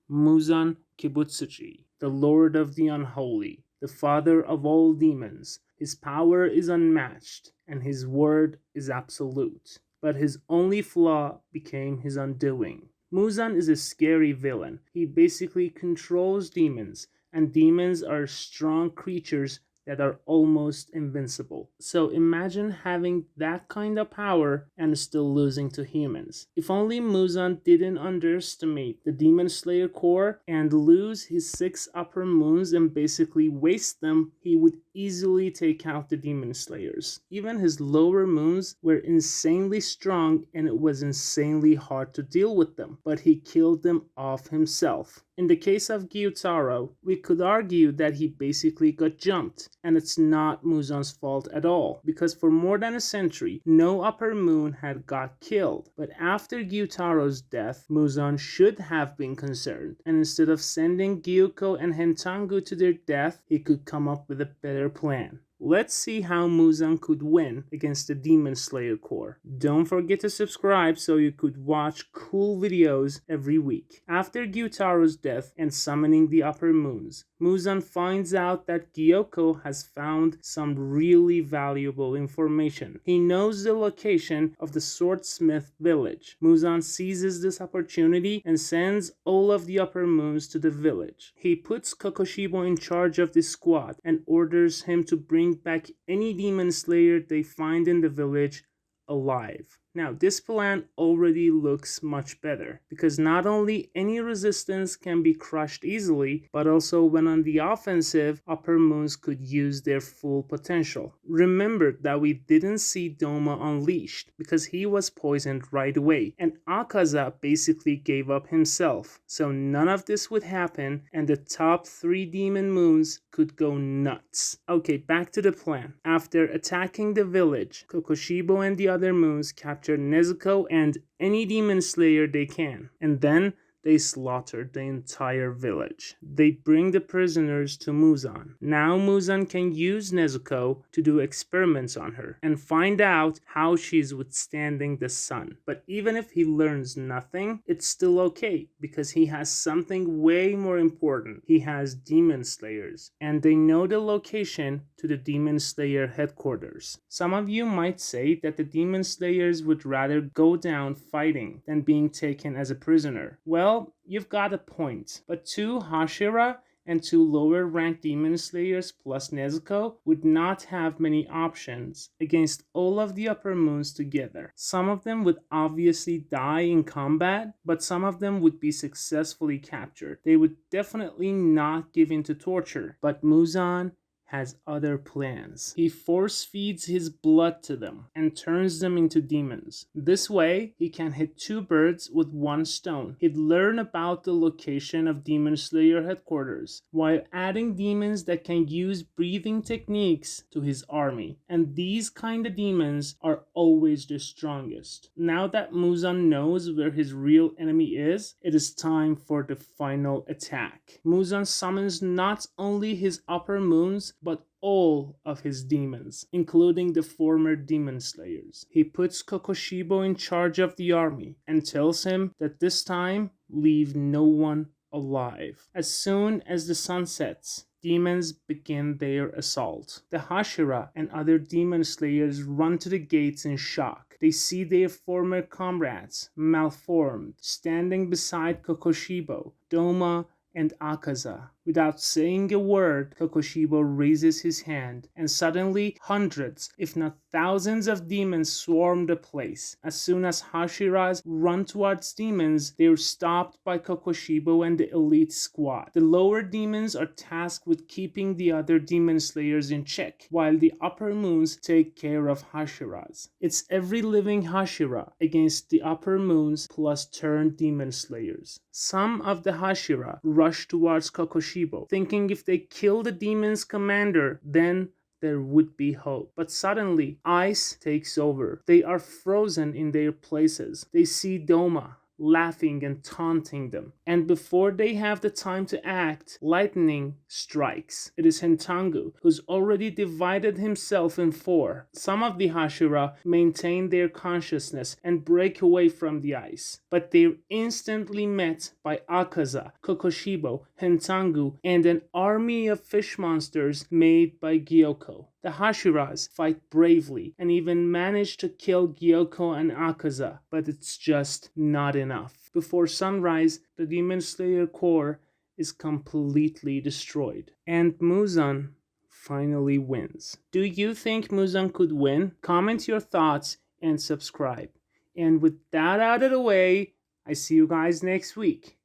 Muzan Kibutsuji, the Lord of the Unholy, the father of all demons. His power is unmatched, and his word is absolute. But his only flaw became his undoing. Muzan is a scary villain. He basically controls demons, and demons are strong creatures that are almost invincible. So imagine having that kind of power and still losing to humans. If only Muzan didn't underestimate the Demon Slayer core and lose his 6 upper moons and basically waste them, he would easily take out the Demon Slayers. Even his lower moons were insanely strong and it was insanely hard to deal with them, but he killed them off himself. In the case of Gyutaro, we could argue that he basically got jumped, and it's not Muzan's fault at all, because for more than a century, no upper moon had got killed. But after Gyutaro's death, Muzan should have been concerned, and instead of sending Gyuko and Hentangu to their death, he could come up with a better plan. Let's see how Muzan could win against the Demon Slayer core. Don't forget to subscribe so you could watch cool videos every week. After Gyutaro's death and summoning the upper moons, Muzan finds out that Gyoko has found some really valuable information. He knows the location of the swordsmith village. Muzan seizes this opportunity and sends all of the upper moons to the village. He puts Kokoshibo in charge of the squad and orders him to bring back any demon slayer they find in the village alive. Now, this plan already looks much better because not only any resistance can be crushed easily, but also when on the offensive, upper moons could use their full potential. Remember that we didn't see Doma unleashed because he was poisoned right away, and Akaza basically gave up himself. So none of this would happen, and the top 3 demon moons could go nuts. Okay, back to the plan. After attacking the village, Kokoshibo and the other moons capture Nezuko and any demon slayer they can, and then they slaughtered the entire village. They bring the prisoners to Muzan. Now Muzan can use Nezuko to do experiments on her and find out how she's withstanding the sun. But even if he learns nothing, it's still okay because he has something way more important. He has demon slayers, and they know the location to the demon slayer headquarters. Some of you might say that the demon slayers would rather go down fighting than being taken as a prisoner. Well, you've got a point, but 2 Hashira and 2 lower ranked demon slayers plus Nezuko would not have many options against all of the upper moons together. Some of them would obviously die in combat, but some of them would be successfully captured. They would definitely not give in to torture, but Muzan has other plans. He force feeds his blood to them and turns them into demons. This way, he can hit 2 birds with 1 stone. He'd learn about the location of Demon Slayer headquarters while adding demons that can use breathing techniques to his army. And these kind of demons are always the strongest. Now that Muzan knows where his real enemy is, it is time for the final attack. Muzan summons not only his upper moons, but all of his demons, including the former demon slayers. He puts Kokoshibo in charge of the army and tells him that this time, leave no one alive. As soon as the sun sets, demons begin their assault. The Hashira and other demon slayers run to the gates in shock. They see their former comrades, malformed, standing beside Kokoshibo, Doma, and Akaza. Without saying a word, Kokoshibo raises his hand, and suddenly hundreds, if not thousands of demons swarm the place. As soon as Hashiras run towards demons, they are stopped by Kokoshibo and the elite squad. The lower demons are tasked with keeping the other demon slayers in check, while the upper moons take care of Hashiras. It's every living Hashira against the upper moons plus turned demon slayers. Some of the Hashira rush towards Kokoshibo, thinking if they kill the demon's commander, then there would be hope. But suddenly, ice takes over. They are frozen in their places. They see Doma, laughing and taunting them. And before they have the time to act, lightning strikes. It is Hentangu, who's already divided himself in four. Some of the Hashira maintain their consciousness and break away from the ice, but they're instantly met by Akaza, Kokoshibo, Hentangu, and an army of fish monsters made by Gyoko. The Hashiras fight bravely and even manage to kill Gyoko and Akaza, but it's just not enough. Before sunrise, the Demon Slayer core is completely destroyed, and Muzan finally wins. Do you think Muzan could win? Comment your thoughts and subscribe. And with that out of the way, I see you guys next week.